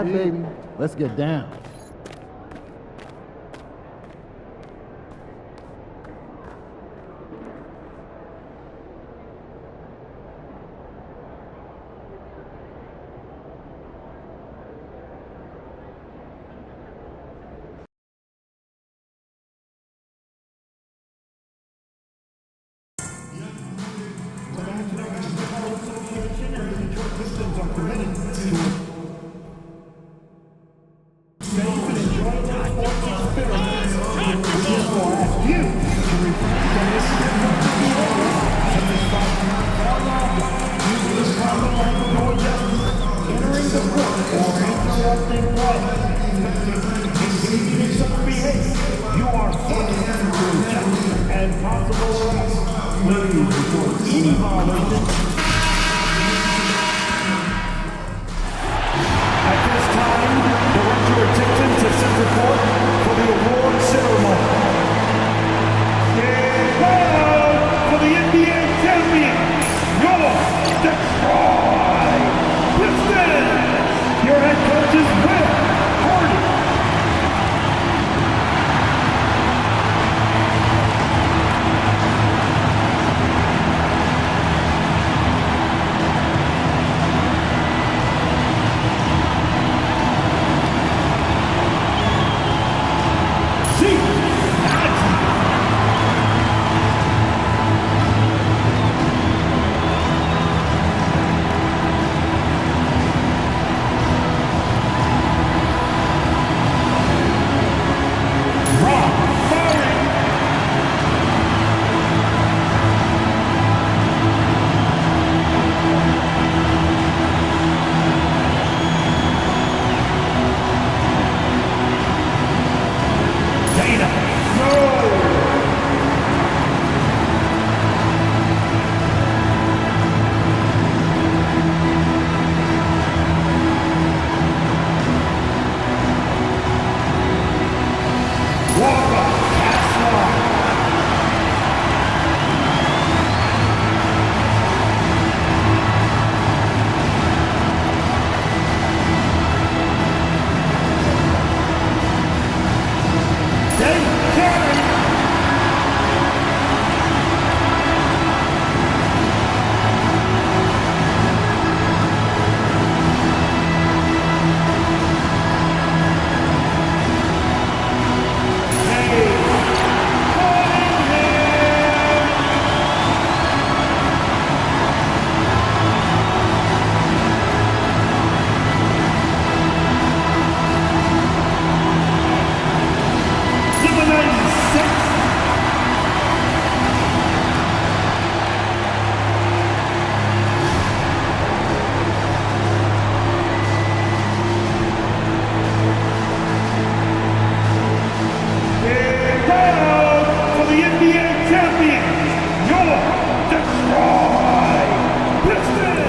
right, baby. Let's get down. You are subject to arrest and possible arrest. Please report any violation. At this time, direct your attention to Central Court for the award ceremony. And now for the NBA champion, your Detroit Pistons. Your head coach is Will Hardy.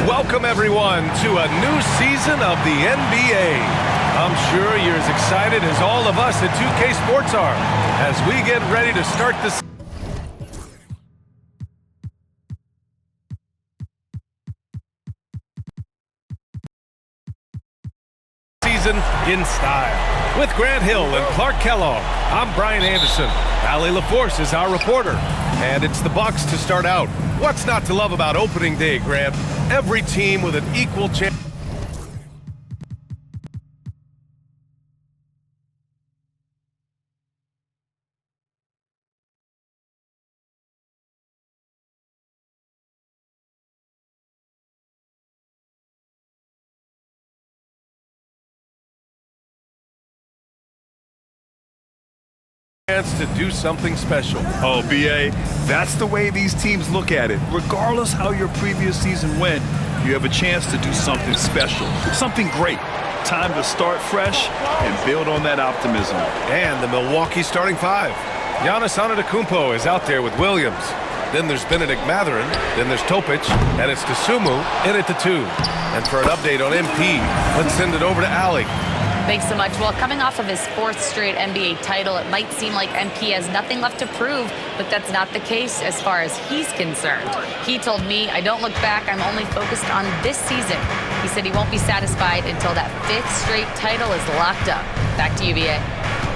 Welcome everyone to a new season of the NBA. I'm sure you're as excited as all of us at 2K Sports are as we get ready to start this season in style. With Grant Hill and Clark Kellogg, I'm Brian Anderson. Allie LaForce is our reporter. And it's the Bucks to start out. What's not to love about opening day, Grant? Every team with an equal chance to do something special. Oh, B.A., that's the way these teams look at it. Regardless how your previous season went, you have a chance to do something special, something great. Time to start fresh and build on that optimism. And the Milwaukee starting five. Giannis Antetokounmpo is out there with Williams. Then there's Benedict Mathurin. Then there's Topic. And it's Dosunmu in at the 2. And for an update on MP, let's send it over to Allie. Thanks so much. Well, coming off of his 4th straight NBA title, it might seem like MP has nothing left to prove, but that's not the case as far as he's concerned. He told me, "I don't look back, I'm only focused on this season." He said he won't be satisfied until that 5th straight title is locked up. Back to you, BA.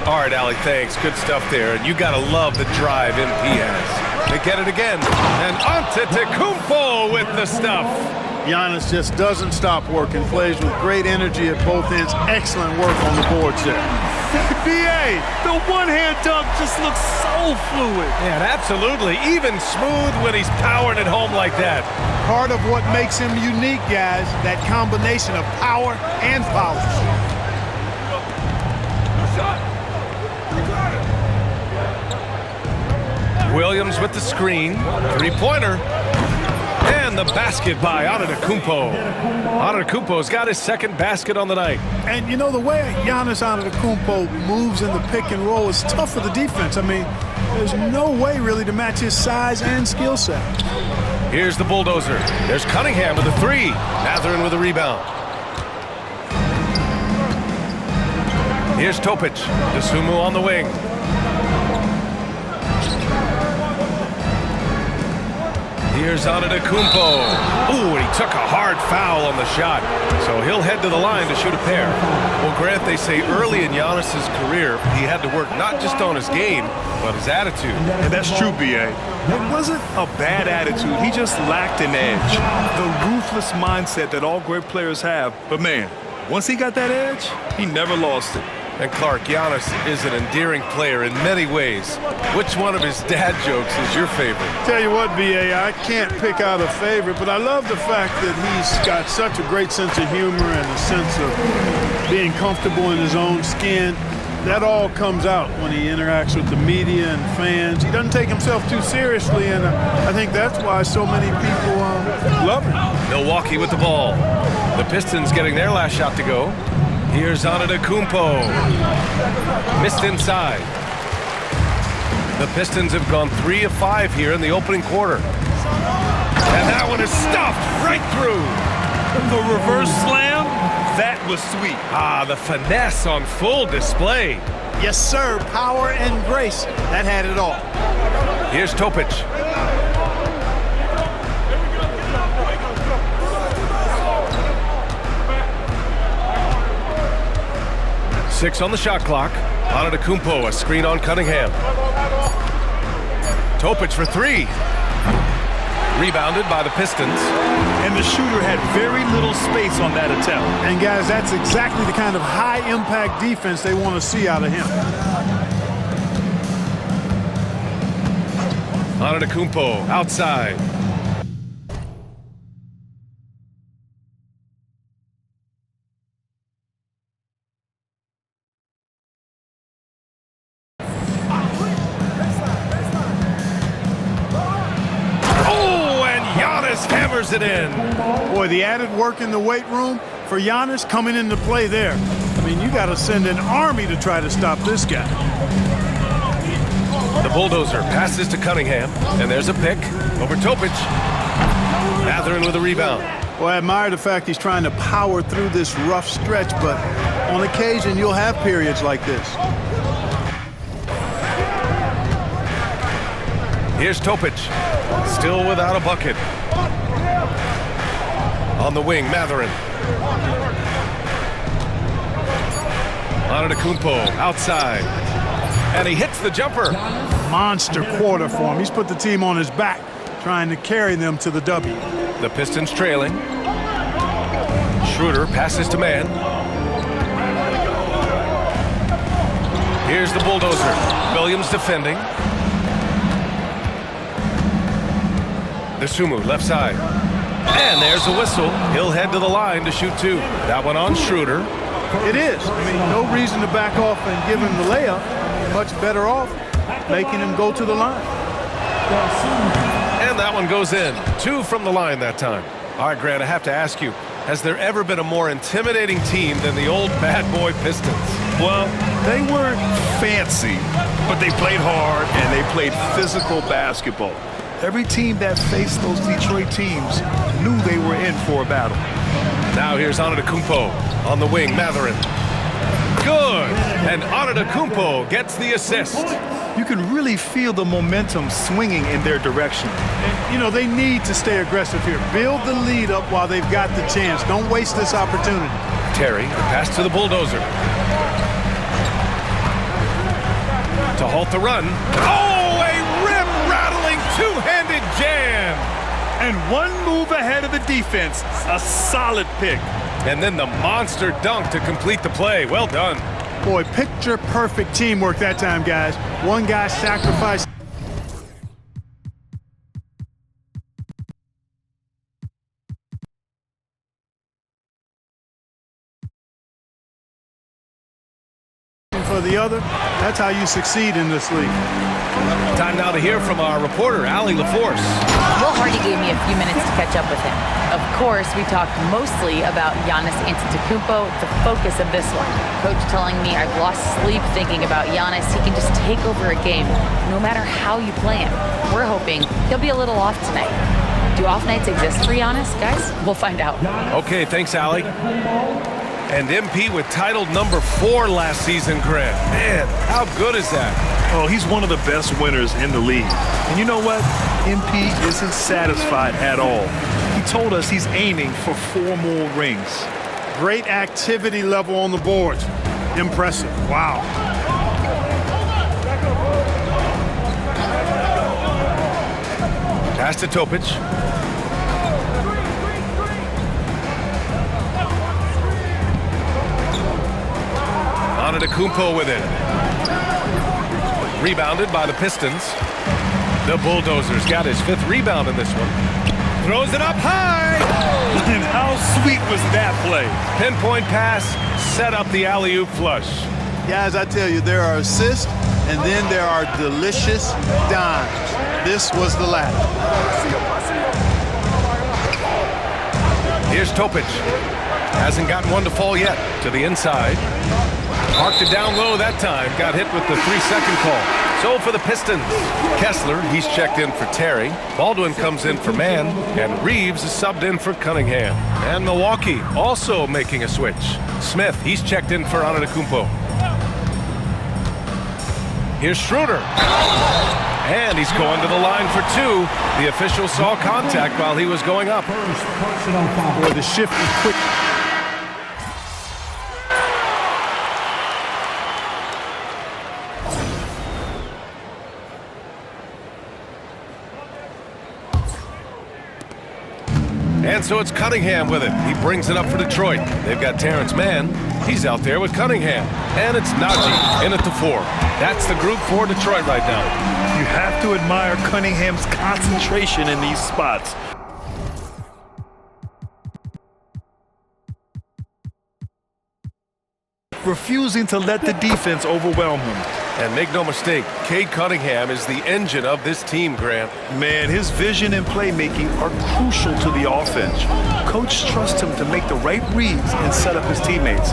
All right, Allie, thanks. Good stuff there. And you got to love the drive MP has. They get it again. And Antetokounmpo with the stuff. Giannis just doesn't stop working, plays with great energy at both ends. Excellent work on the boards there. BA, the one-hand dunk just looks so fluid. Yeah, absolutely. Even smooth when he's powering it home like that. Part of what makes him unique, guys, that combination of power and power. Williams with the screen. Three-pointer. And the basket by Antetokounmpo. Antetokounmpo's got his second basket on the night. And you know, the way Giannis Antetokounmpo moves in the pick and roll is tough for the defense. I mean, there's no way really to match his size and skill set. Here's the bulldozer. There's Cunningham with a three. Mathurin with a rebound. Here's Topic. Dosunmu on the wing. Here's Antetokounmpo. Ooh, and he took a hard foul on the shot. So he'll head to the line to shoot a pair. Well, Grant, they say early in Giannis' career, he had to work not just on his game, but his attitude. And that's true, BA. It wasn't a bad attitude. He just lacked an edge. The ruthless mindset that all great players have. But man, once he got that edge, he never lost it. And Clark, Giannis is an endearing player in many ways. Which one of his dad jokes is your favorite? Tell you what, BA, I can't pick out a favorite, but I love the fact that he's got such a great sense of humor and a sense of being comfortable in his own skin. That all comes out when he interacts with the media and fans. He doesn't take himself too seriously, and I think that's why so many people love him. Milwaukee with the ball. The Pistons getting their last shot to go. Here's Antetokounmpo. Missed inside. The Pistons have gone 3 of 5 here in the opening quarter. And that one is stuffed right through. The reverse slam, that was sweet. Ah, the finesse on full display. Yes, sir. Power and grace. That had it all. Here's Topic. Six on the shot clock. Antetokounmpo, a screen on Cunningham. Topic for three. Rebounded by the Pistons. And the shooter had very little space on that attempt. And guys, that's exactly the kind of high-impact defense they want to see out of him. Antetokounmpo outside. Hammers it in. Boy, the added work in the weight room for Giannis coming into play there. I mean, you got to send an army to try to stop this guy. The bulldozer passes to Cunningham, and there's a pick over Topic. Mathurin with a rebound. Well, I admire the fact he's trying to power through this rough stretch, but on occasion you'll have periods like this. Here's Topic, still without a bucket. On the wing, Mathurin. Antetokounmpo outside. And he hits the jumper. Monster quarter for him. He's put the team on his back, trying to carry them to the W. The Pistons trailing. Schroeder passes to man. Here's the bulldozer. Williams defending. Dosunmu left side. And there's a whistle. He'll head to the line to shoot two. That one on Schroeder. It is. I mean, no reason to back off and give him the layup. Much better off making him go to the line. And that one goes in. 2 from the line that time. All right, Grant, I have to ask you, has there ever been a more intimidating team than the old bad boy Pistons? Well, they weren't fancy, but they played hard and they played physical basketball. Every team that faced those Detroit teams knew they were in for a battle. Now here's Antetokounmpo on the wing. Mathurin. good. And Antetokounmpo gets the assist. You can really feel the momentum swinging in their direction. And, you know, they need to stay aggressive here. Build the lead up while they've got the chance. Don't waste this opportunity. Terry, the pass to the bulldozer. To halt the run. Oh, a rim-rattling two-handed jam. And one move ahead of the defense. A solid pick. And then the monster dunk to complete the play. Well done. Boy, picture-perfect teamwork that time, guys. One guy sacrificed. For the other, that's how you succeed in this league. Time now to hear from our reporter, Allie LaForce. Will Hardy gave me a few minutes to catch up with him. Of course, we talked mostly about Giannis Antetokounmpo, the focus of this one. Coach telling me I've lost sleep thinking about Giannis. He can just take over a game, no matter how you play him. We're hoping he'll be a little off tonight. Do off nights exist for Giannis, guys? We'll find out. Okay, thanks, Allie. And MP with title number 4 last season, Grant. Man, how good is that? Oh, he's one of the best winners in the league. And you know what? MP isn't satisfied at all. He told us he's aiming for 4 more rings. Great activity level on the board. Impressive. Wow. Pass to Topic. Antetokounmpo with it. Rebounded by the Pistons. The Bulldozers got his 5th rebound in this one. Throws it up high. And how sweet was that play? Pinpoint pass, set up the alley-oop flush. Guys, I tell you, there are assists, and then there are delicious dimes. This was the latter. Here's Topic. Hasn't gotten one to fall yet. To the inside. Marked it down low that time. Got hit with the 3-second call. So for the Pistons, Kessler, he's checked in for Terry. Baldwin comes in for Mann. And Reeves is subbed in for Cunningham. And Milwaukee also making a switch. Smith, he's checked in for Antetokounmpo. Here's Schroeder. And he's going to the line for 2. The official saw contact while he was going up. Boy, the shift is quick. And so it's Cunningham with it. He brings it up for Detroit. They've got Terrence Mann. He's out there with Cunningham. And it's Najee in at the 4. That's the group for Detroit right now. You have to admire Cunningham's concentration in these spots. Refusing to let the defense overwhelm him. And make no mistake, Cade Cunningham is the engine of this team, Grant. Man, his vision and playmaking are crucial to the offense. Coach trusts him to make the right reads and set up his teammates.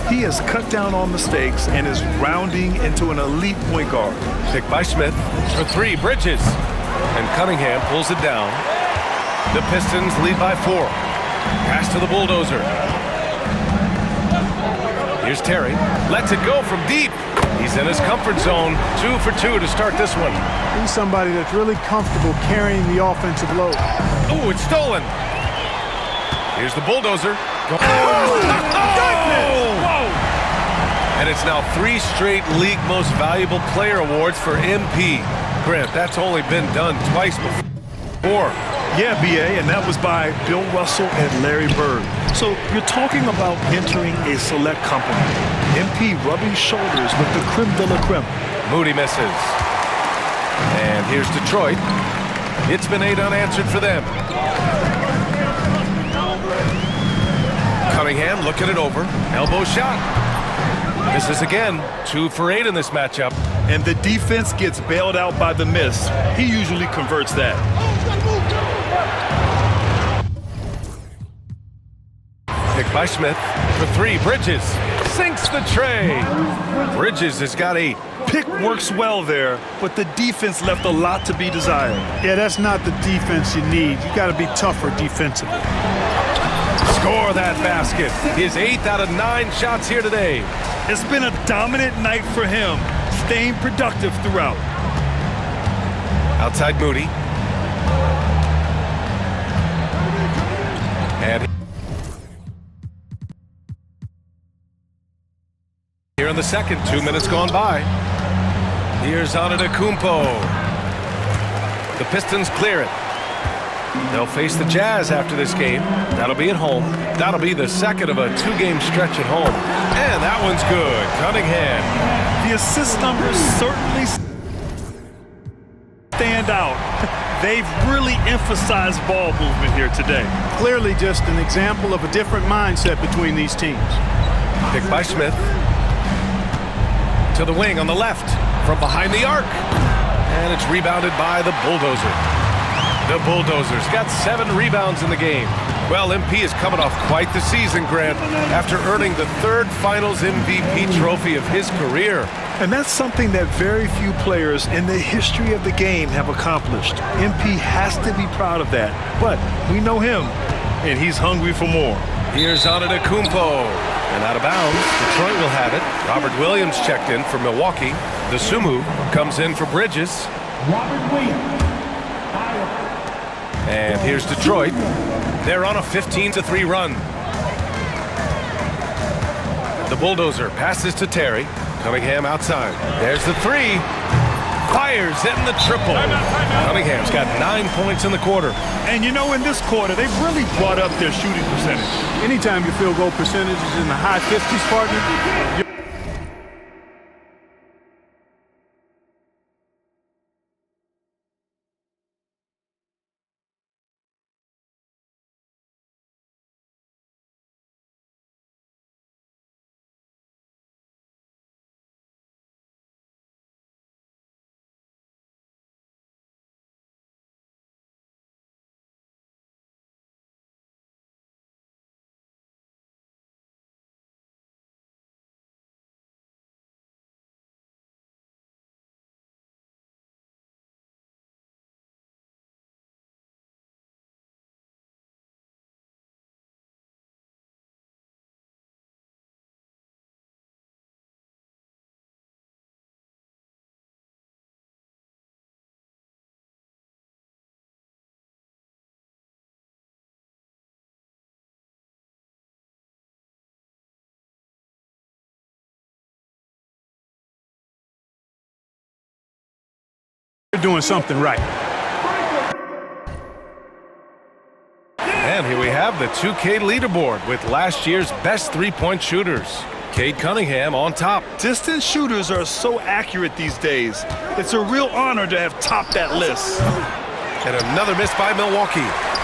He has cut down on mistakes and is rounding into an elite point guard. Picked by Smith for 3, Bridges. And Cunningham pulls it down. The Pistons lead by 4. Pass to the Bulldozer. Here's Terry. Lets it go from deep. He's in his comfort zone. 2 for 2 to start this one. He's somebody that's really comfortable carrying the offensive load. Oh, it's stolen. Here's the Bulldozer. Oh! And it's now 3 straight league most valuable player awards for MP. Grant, that's only been done twice before. Yeah, B.A., and that was by Bill Russell and Larry Bird. So you're talking about entering a select company. MP rubbing shoulders with the creme de la creme. Moody misses. And here's Detroit. It's been 8 unanswered for them. Cunningham looking it over. Elbow shot. Misses again. 2 for 8 in this matchup. And the defense gets bailed out by the miss. He usually converts that. Picked by Smith for 3. Bridges sinks the tray. Bridges has got 8. Pick works well there, but the defense left a lot to be desired. Yeah, that's not the defense you need. You got to be tougher defensively. score that basket. His 8th out of 9 shots here today. It's been a dominant night for him, staying productive throughout. Outside Moody. And here in the second, 2 minutes gone by. Here's Antetokounmpo. The Pistons clear it. They'll face the Jazz after this game. That'll be at home. That'll be the second of a 2-game stretch at home. And that one's good. Cunningham. The assist numbers certainly stand out. They've really emphasized ball movement here today. Clearly just an example of a different mindset between these teams. Picked by Smith. To the wing on the left. From behind the arc. And it's rebounded by the Bulldozer. The Bulldozers got 7 rebounds in the game. Well, MP is coming off quite the season, Grant, after earning the 3rd Finals MVP trophy of his career. And that's something that very few players in the history of the game have accomplished. MP has to be proud of that. But we know him, and he's hungry for more. Here's Antetokounmpo. And out of bounds, Detroit will have it. Robert Williams checked in for Milwaukee. The Sumu comes in for Bridges. Robert Williams. And here's Detroit. They're on a 15-3 run. The Bulldozer passes to Terry. Cunningham outside. There's the 3. Fires in the triple. Cunningham's got 9 points in the quarter. And you know, in this quarter, they've really brought up their shooting percentage. Anytime your field goal percentage is in the high 50s, partner, you're doing something right. And here we have the 2K leaderboard with last year's best 3-point shooters. Cade Cunningham on top. Distance shooters are so accurate these days. It's a real honor to have topped that list. And another miss by Milwaukee.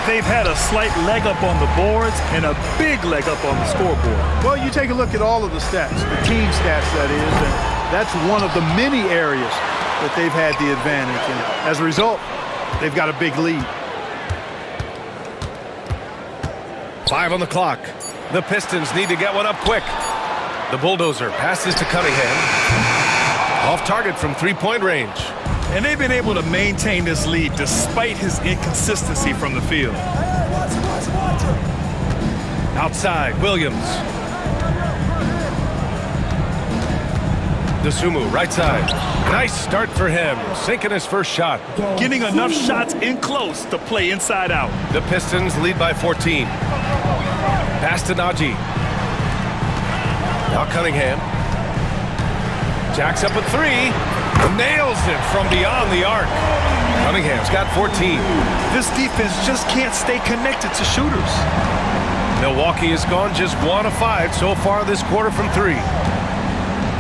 They've had a slight leg up on the boards and a big leg up on the scoreboard. Well, you take a look at all of the stats, the team stats that is, and that's one of the many areas that they've had the advantage. And as a result, they've got a big lead. 5 on the clock. The Pistons need to get one up quick. The Bulldozer passes to Cunningham. Off target from 3-point range. And they've been able to maintain this lead despite his inconsistency from the field. Outside, Williams. DeSumo, right side. Nice start for him, sinking his first shot. Getting enough shots in close to play inside out. The Pistons lead by 14. Pass to Najee. Now Cunningham. Jacks up a 3. Nails it from beyond the arc. Cunningham's got 14. This defense just can't stay connected to shooters. Milwaukee has gone just 1 of 5 so far this quarter from 3.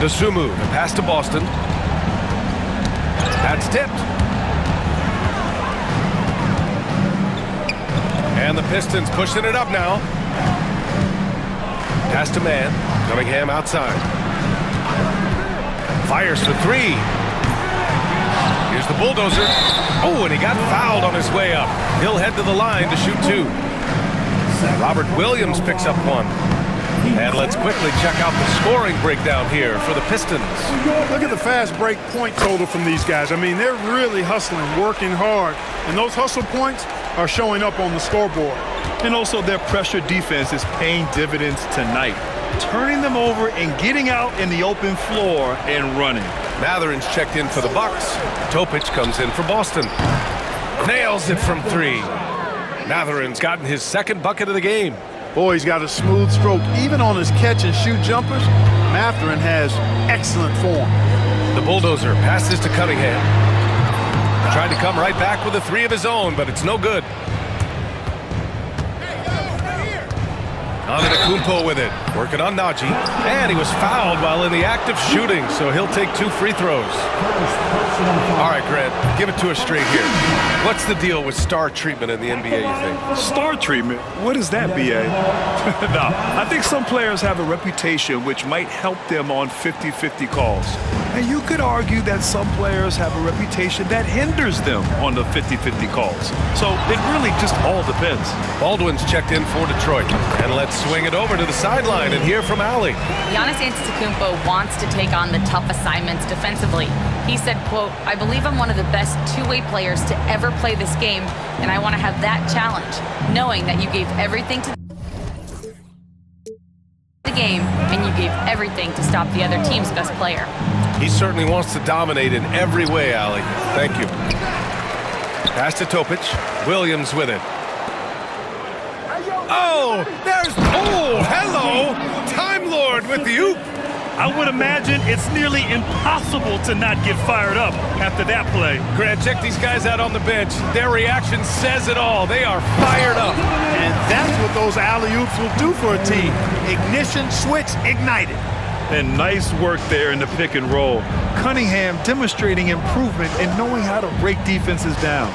DeSumo, the pass to Boston. That's tipped. And the Pistons pushing it up now. Pass to Mann. Cunningham outside. Fires for 3. Here's the Bulldozer. Oh, and he got fouled on his way up. He'll head to the line to shoot 2. Robert Williams picks up 1. And let's quickly check out the scoring breakdown here for the Pistons. Look at the fast break point total from these guys. I mean, they're really hustling, working hard. And those hustle points are showing up on the scoreboard. And also their pressure defense is paying dividends tonight, turning them over and getting out in the open floor and running. Matherin's checked in for the Bucks. Topic comes in for Boston. Nails it from 3. Matherin's gotten his second bucket of the game. Boy, he's got a smooth stroke. Even on his catch-and-shoot jumpers, Matherin has excellent form. The Bulldozer passes to Cunningham. Tried to come right back with a 3 of his own, but it's no good. Antetokounmpo with it, working on Najee, and he was fouled while in the act of shooting, so he'll take 2 free throws. All right, Grant, give it to us straight here. What's the deal with star treatment in the NBA, you think? Star treatment? What is that, B.A.? No, I think some players have a reputation which might help them on 50-50 calls. And you could argue that some players have a reputation that hinders them on the 50-50 calls. So it really just all depends. Baldwin's checked in for Detroit. And let's swing it over to the sideline and hear from Allie. Giannis Antetokounmpo wants to take on the tough assignments defensively. He said, quote, "I believe I'm one of the best two-way players to ever play this game, and I want to have that challenge, knowing that you gave everything to the game and you gave everything to stop the other team's best player." He certainly wants to dominate in every way, Allie. Thank you. Pass to Topic. Williams with it. Oh, there's... Oh, hello! Time Lord with the oop. I would imagine it's nearly impossible to not get fired up after that play. Grant, check these guys out on the bench. Their reaction says it all. They are fired up. And that's what those alley-oops will do for a team. Ignition, switch, ignited. And nice work there in the pick and roll. Cunningham demonstrating improvement in knowing how to break defenses down.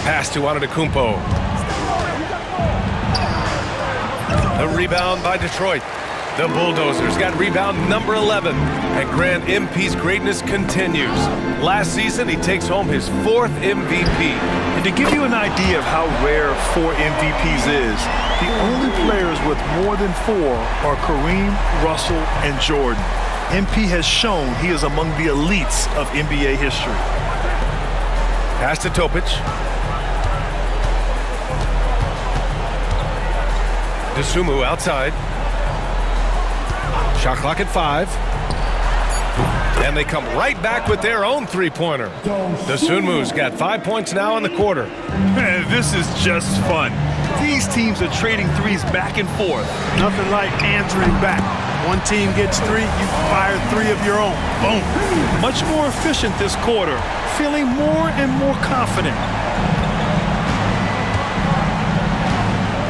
Pass to Antetokounmpo. The rebound by Detroit. The Bulldozers got rebound number 11. And Grant, MP's greatness continues. Last season, he takes home his 4th MVP. And to give you an idea of how rare 4 MVPs is, the only players with more than 4 are Kareem, Russell, and Jordan. MP has shown he is among the elites of NBA history. Pass to Topic. Dosunmu outside. Shot clock at 5. And they come right back with their own three-pointer. Dosunmu's got 5 points now in the quarter. Man, this is just fun. These teams are trading threes back and forth. Nothing like answering back. One team gets 3, you fire 3 of your own. Boom. Much more efficient this quarter, feeling more and more confident.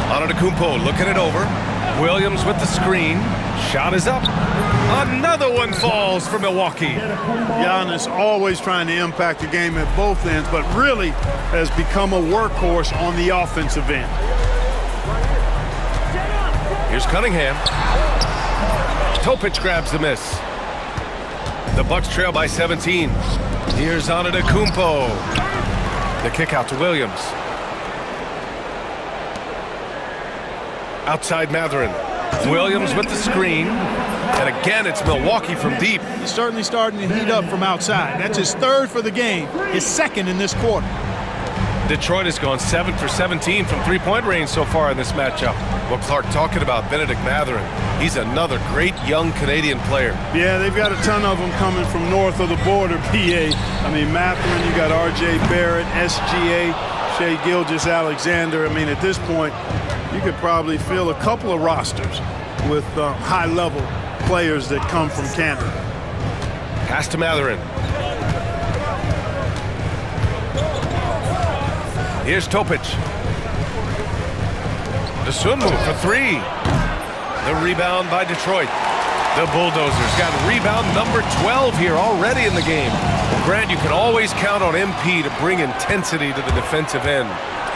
Antetokounmpo looking it over. Williams with the screen. Shot is up. Another one falls for Milwaukee. Giannis always trying to impact the game at both ends, but really has become a workhorse on the offensive end. Here's Cunningham. Topic grabs the miss. The Bucks trail by 17. Here's Antetokounmpo. The kick out to Williams. Outside Matherin. Williams with the screen. And again, it's Milwaukee from deep. He's certainly starting to heat up from outside. That's his 3rd for the game, his 2nd in this quarter. Detroit has gone 7 for 17 from three-point range so far in this matchup. Well, Clark, talking about Benedict Matherin, he's another great young Canadian player. Yeah, they've got a ton of them coming from north of the border, PA. I mean, Matherin, you got R.J. Barrett, SGA, Shai Gilgeous-Alexander. I mean, at this point, you could probably fill a couple of rosters with high-level players that come from Canada. Pass to Matherin. Here's Topic. Dosunmu for 3. The rebound by Detroit. The Bulldozers got rebound number 12 here already in the game. Well, Grant, you can always count on MP to bring intensity to the defensive end.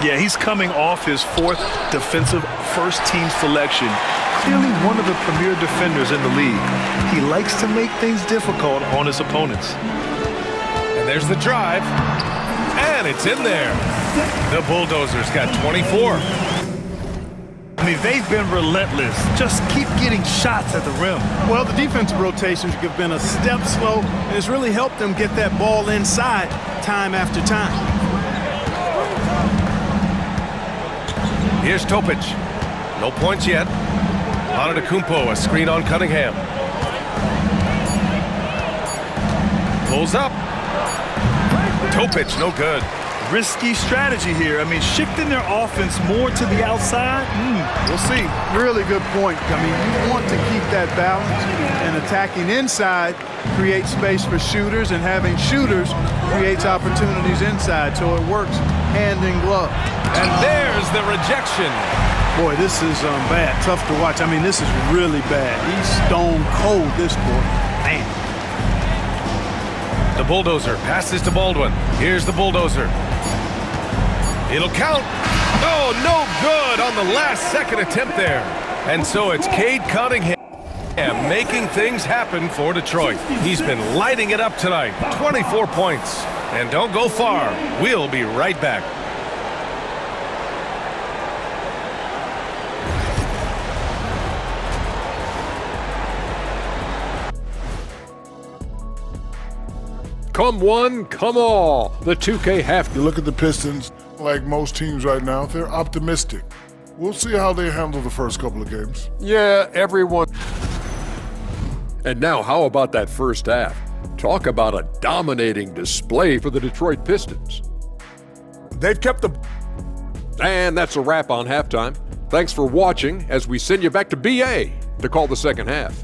Yeah, he's coming off his 4th defensive first-team selection. Clearly one of the premier defenders in the league. He likes to make things difficult on his opponents. And there's the drive. And it's in there. The Bulldozers got 24. I mean, they've been relentless. Just keep getting shots at the rim. Well, the defensive rotations have been a step slow, and it's really helped them get that ball inside time after time. Here's Topic. No points yet. Antetokounmpo, a screen on Cunningham. Pulls up. Topic, no good. Risky strategy here. I mean, shifting their offense more to the outside, we'll see. Really good point. I mean, you want to keep that balance, and attacking inside creates space for shooters, and having shooters creates opportunities inside, so it works hand in glove. And there's the rejection. Boy, this is bad. Tough to watch. I mean, this is really bad. He's stone cold, this boy. Man. The bulldozer passes to Baldwin. Here's the bulldozer. It'll count. Oh, no good on the last second attempt there. And so it's Cade Cunningham making things happen for Detroit. He's been lighting it up tonight. 24 points. And don't go far. We'll be right back. Come one, come all. The 2K half. You look at the Pistons, like most teams right now, they're optimistic. We'll see how they handle the first couple of games. Yeah, everyone. And now, how about that first half? Talk about a dominating display for the Detroit Pistons. They've kept the... And that's a wrap on halftime. Thanks for watching as we send you back to BA to call the second half.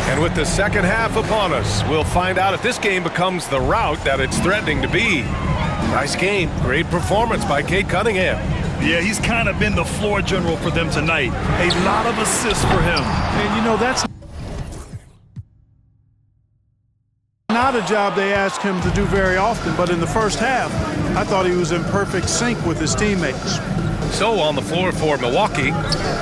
And with the second half upon us, we'll find out if this game becomes the rout that it's threatening to be. Nice game. Great performance by Cade Cunningham. Yeah, he's kind of been the floor general for them tonight. A lot of assists for him. And, you know, that's not a job they ask him to do very often, but in the first half, I thought he was in perfect sync with his teammates. So on the floor for Milwaukee,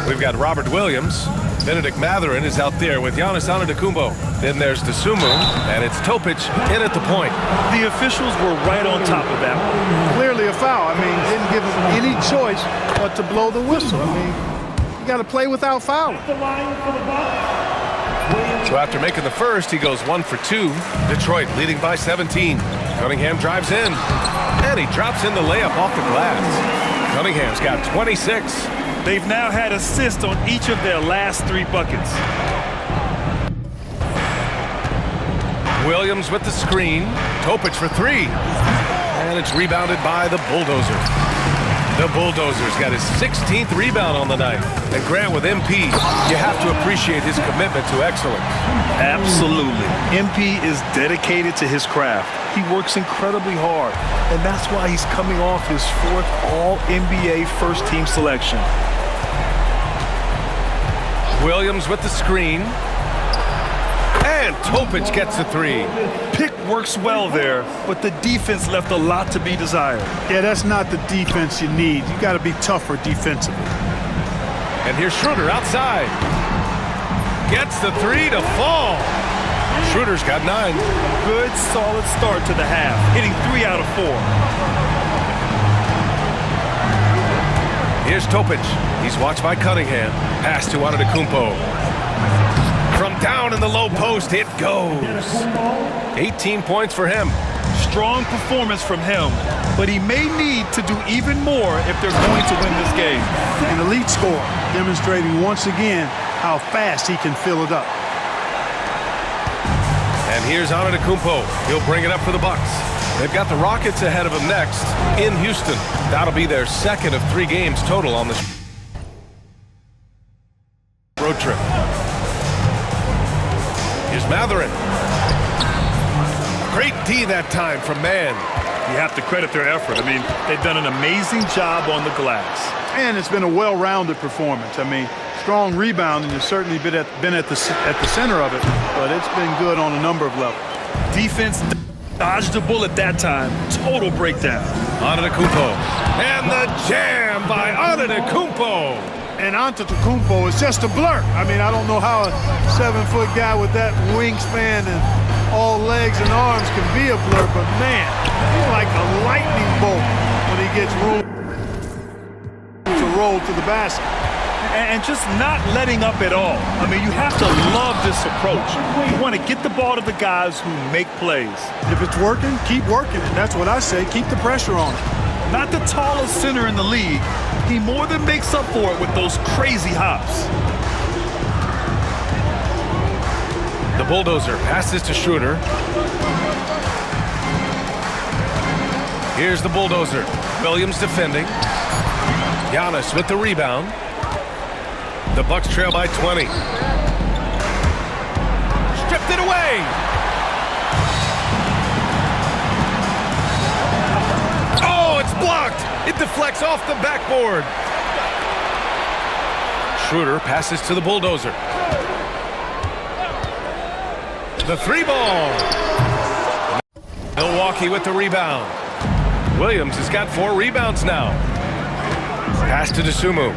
we've got Robert Williams. Benedict Mathurin is out there with Giannis Antetokounmpo. Then there's Dosunmu, and it's Topic in at the point. The officials were right on top of that one. Clearly a foul. I mean, didn't give him any choice but to blow the whistle. I mean, you got to play without fouling. So after making the first, he goes 1 for 2. Detroit leading by 17. Cunningham drives in, and he drops in the layup off the glass. Cunningham's got 26. They've now had assists on each of their last 3 buckets. Williams with the screen. Topic for 3. And it's rebounded by the bulldozer. The bulldozer's got his 16th rebound on the night. And Grant, with MP, you have to appreciate his commitment to excellence. Absolutely. MP is dedicated to his craft. He works incredibly hard, and that's why he's coming off his 4th All-NBA first-team selection. Williams with the screen. And Topic gets the 3. Pick works well there, but the defense left a lot to be desired. Yeah, that's not the defense you need. You got to be tougher defensively. And here's Schroeder outside. Gets the 3 to fall. Schroeder's got 9. Good, solid start to the half, hitting 3 out of 4. Here's Topic. He's watched by Cunningham. Pass to Antetokounmpo. From down in the low post, it goes. 18 points for him. Strong performance from him, but he may need to do even more if they're going to win this game. An elite scorer, demonstrating once again how fast he can fill it up. And here's Antetokounmpo. He'll bring it up for the Bucks. They've got the Rockets ahead of them next in Houston. That'll be their 2nd of 3 games total on this road trip. Here's Mathurin. Great D that time from Mann. You have to credit their effort. I mean, they've done an amazing job on the glass. And it's been a well-rounded performance. I mean, strong rebounding has certainly been at the center of it, but it's been good on a number of levels. Defense dodged a bullet that time. Total breakdown. Antetokounmpo. And the jam by Antetokounmpo. And Antetokounmpo is just a blur. I mean, I don't know how a 7-foot guy with that wingspan and all legs and arms can be a blur, but man, he's like a lightning bolt when he gets room to roll to the basket. and just not letting up at all. I mean, you have to love this approach. You want to get the ball to the guys who make plays. If it's working, keep working it. That's what I say. Keep the pressure on him. Not the tallest center in the league, he more than makes up for it with those crazy hops. The Bulldozer passes to Schroeder. Here's the Bulldozer. Williams defending. Giannis with the rebound. The Bucks trail by 20. Stripped it away. Oh, it's blocked. It deflects off the backboard. Schroeder passes to the Bulldozer. The three ball. Milwaukee with the rebound. Williams has got 4 rebounds now. Pass to Dosunmu.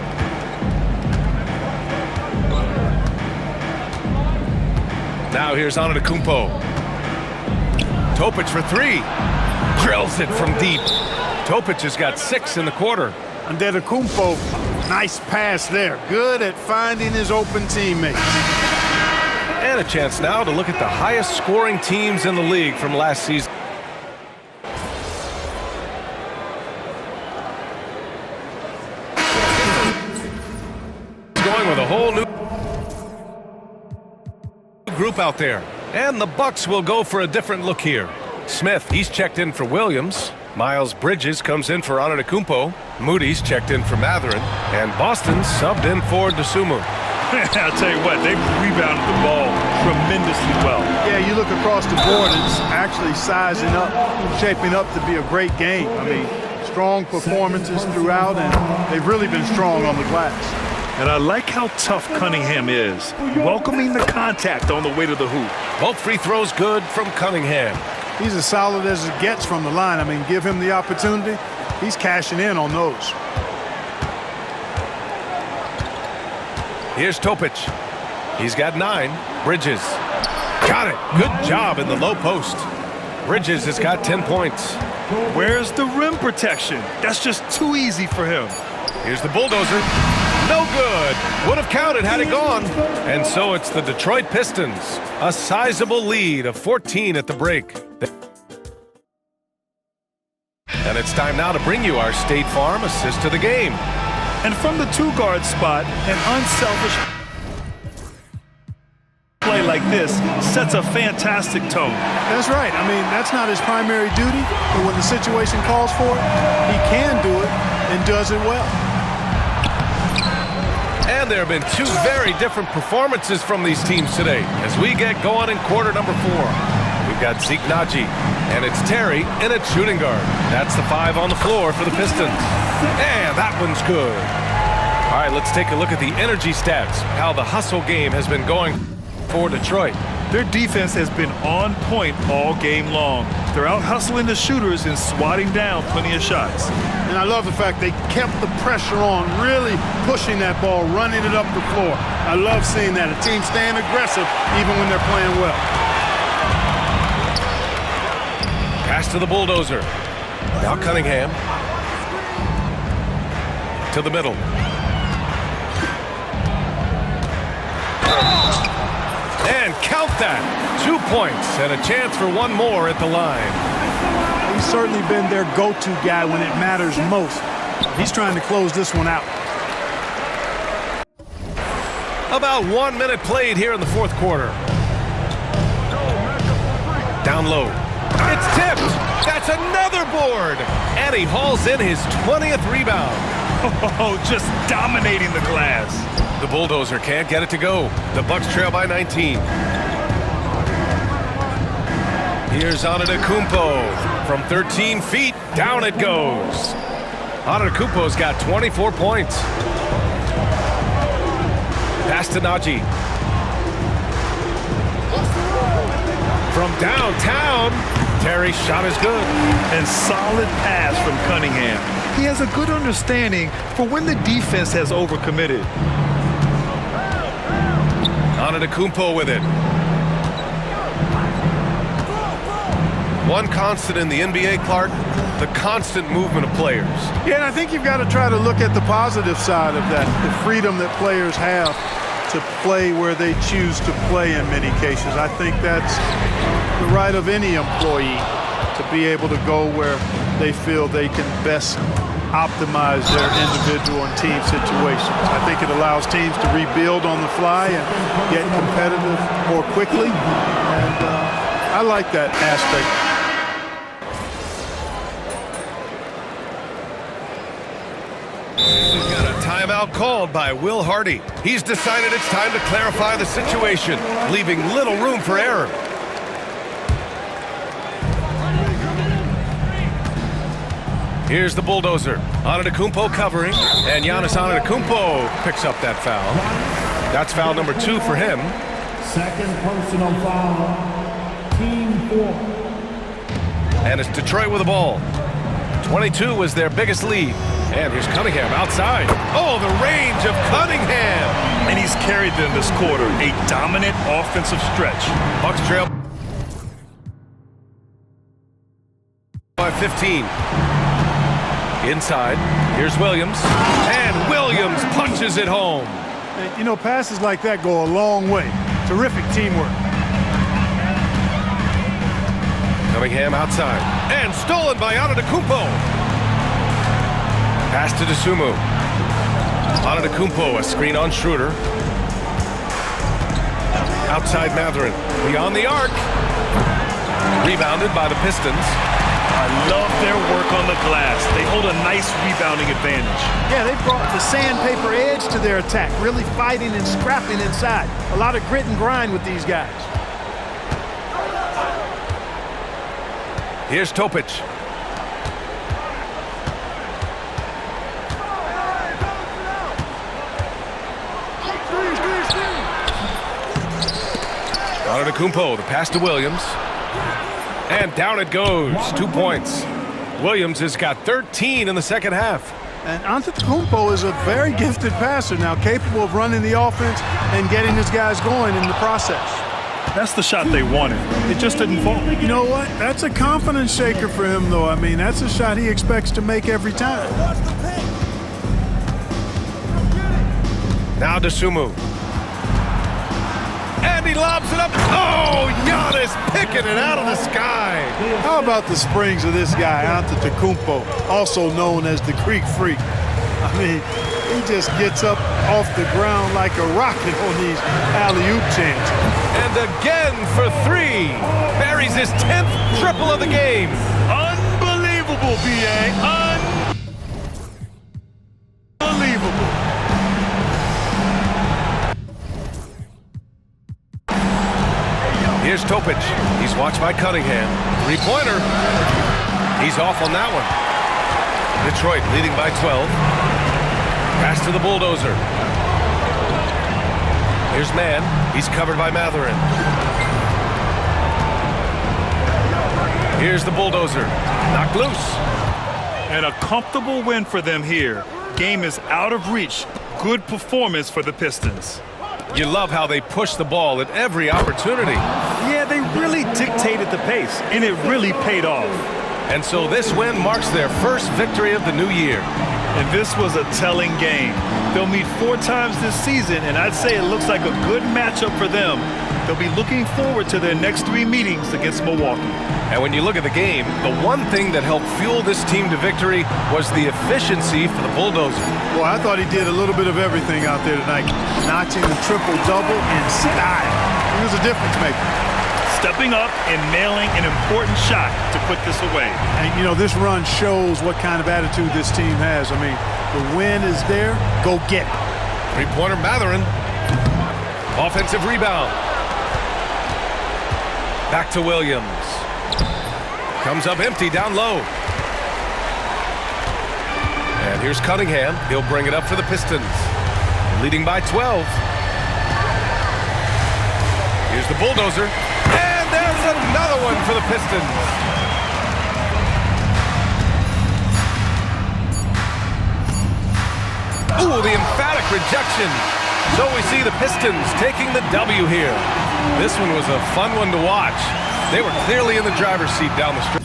Now here's Antetokounmpo. Topic for 3. Drills it from deep. Topic has got 6 in the quarter. Antetokounmpo, nice pass there. Good at finding his open teammates. And a chance now to look at the highest scoring teams in the league from last season. Going with a whole new group out there. And the Bucks will go for a different look here. Smith, he's checked in for Williams. Miles Bridges comes in for Antetokounmpo. Moody's checked in for Mathurin. And Boston subbed in for Dosunmu. I'll tell you what, they rebounded the ball tremendously well. Yeah, you look across the board, it's actually sizing up, shaping up to be a great game. I mean, strong performances throughout, and they've really been strong on the glass. And I like how tough Cunningham is, welcoming the contact on the way to the hoop. Both free throws good from Cunningham. He's as solid as it gets from the line. I mean, give him the opportunity, he's cashing in on those. Here's Topic. He's got 9. Bridges. Got it. Good job in the low post. Bridges has got 10 points. Where's the rim protection? That's just too easy for him. Here's the Bulldozer. No good. Would have counted had it gone. And so it's the Detroit Pistons. A sizable lead of 14 at the break. And it's time now to bring you our State Farm assist to the game. And from the 2-guard spot, an unselfish play like this sets a fantastic tone. That's right. I mean, that's not his primary duty, but when the situation calls for it, he can do it and does it well. And there have been 2 very different performances from these teams today as we get going in quarter number 4. We've got Zeke Naji, and it's Terry in at shooting guard. That's the 5 on the floor for the Pistons. And that one's good. All right, let's take a look at the energy stats, how the hustle game has been going for Detroit. Their defense has been on point all game long. They're out hustling the shooters and swatting down plenty of shots. And I love the fact they kept the pressure on, really pushing that ball, running it up the floor. I love seeing that. A team staying aggressive even when they're playing well. Pass to the Bulldozer. Now Cunningham. To the middle. And count that. 2 points and a chance for one more at the line. He's certainly been their go-to guy when it matters most. He's trying to close this one out. About 1 minute played here in the fourth quarter. Down low. It's tipped. That's another board. And he hauls in his 20th rebound. Oh, just dominating the glass. The Bulldozer can't get it to go. The Bucks trail by 19. Here's Antetokounmpo. From 13 feet, down it goes. Antetokounmpo's got 24 points. Pass to Naji. From downtown, Terry's shot is good. And solid pass from Cunningham. He has a good understanding for when the defense has overcommitted. Antetokounmpo with it. One constant in the NBA, Clark, the constant movement of players. Yeah, and I think you've got to try to look at the positive side of that, the freedom that players have to play where they choose to play in many cases. I think that's the right of any employee to be able to go where they feel they can best optimize their individual and team situations. I think it allows teams to rebuild on the fly and get competitive more quickly, and I like that aspect. We've got a timeout called by Will Hardy. He's decided it's time to clarify the situation, leaving little room for error. Here's the bulldozer. Antetokounmpo covering, and Giannis Antetokounmpo picks up that foul. That's foul number 2 for him. Second personal foul. Team 4. And it's Detroit with the ball. 22 was their biggest lead. And here's Cunningham outside. Oh, the range of Cunningham. And he's carried them this quarter. A dominant offensive stretch. Bucks trail by 15. Inside, here's Williams. And Williams punches it home. And, you know, passes like that go a long way. Terrific teamwork. Cunningham outside. And stolen by Antetokounmpo. Pass to Dosunmu. Antetokounmpo, a screen on Schroeder. Outside Mathurin. Beyond the arc. Rebounded by the Pistons. I love their work on the glass. They hold a nice rebounding advantage. Yeah, they brought the sandpaper edge to their attack, really fighting and scrapping inside. A lot of grit and grind with these guys. Here's Topic. Antetokounmpo, the pass to Williams. And down it goes. 2 points. Williams has got 13 in the second half. And Antetokounmpo is a very gifted passer now, capable of running the offense and getting his guys going in the process. That's the shot they wanted. It just didn't fall. You know what? That's a confidence shaker for him, though. I mean, that's a shot he expects to make every time. Now Dosunmu. And he lobs it up. Oh, Giannis picking it out of the sky. How about the springs of this guy, Antetokounmpo, also known as the Greek Freak? I mean, he just gets up off the ground like a rocket on these alley-oop chances. And again for 3. Buries his 10th triple of the game. Unbelievable, B.A. Unbelievable. Here's Topic. He's watched by Cunningham. 3-pointer. He's off on that one. Detroit leading by 12. Pass to the bulldozer. Here's Mann. He's covered by Mathurin. Here's the bulldozer. Knocked loose. And a comfortable win for them here. Game is out of reach. Good performance for the Pistons. You love how they push the ball at every opportunity. Yeah, they really dictated the pace, and it really paid off. And so this win marks their first victory of the new year. And this was a telling game. They'll meet 4 times this season, and I'd say it looks like a good matchup for them. They'll be looking forward to their next 3 meetings against Milwaukee. And when you look at the game, the one thing that helped fuel this team to victory was the efficiency for the bulldozer. Well, I thought he did a little bit of everything out there tonight, notching the triple-double in style. He was a difference maker. Stepping up and nailing an important shot to put this away. And, you know, this run shows what kind of attitude this team has. I mean, the win is there. Go get it. 3-pointer Mathurin. Offensive rebound. Back to Williams. Comes up empty down low. And here's Cunningham. He'll bring it up for the Pistons. Leading by 12. Here's the bulldozer. And there's another one for the Pistons. Ooh, the emphatic rejection. So we see the Pistons taking the W here. This one was a fun one to watch. They were clearly in the driver's seat down the stretch.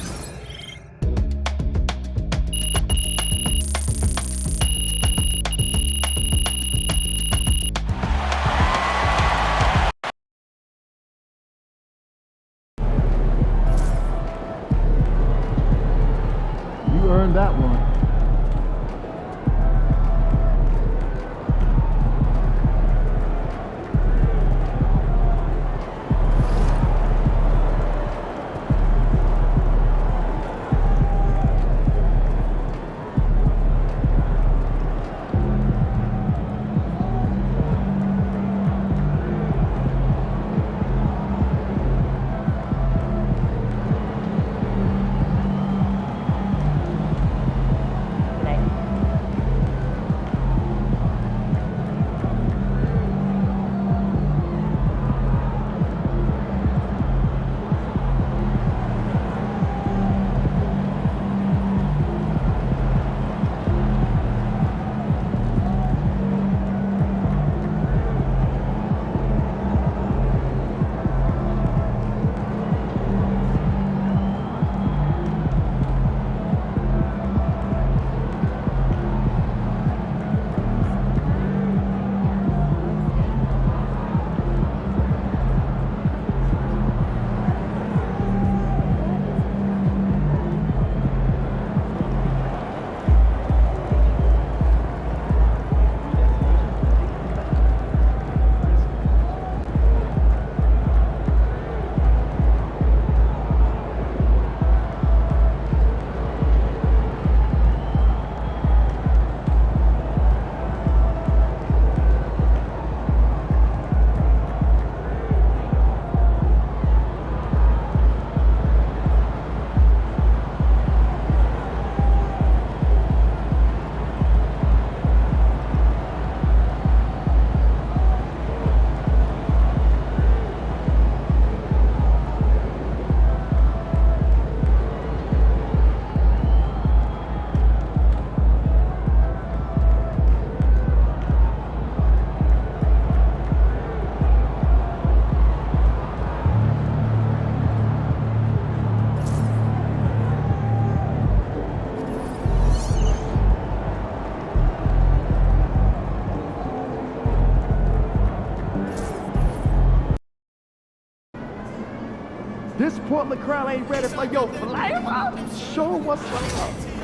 earned that one. This Portland crowd ain't ready for your flavor. Show what's up.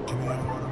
Give me your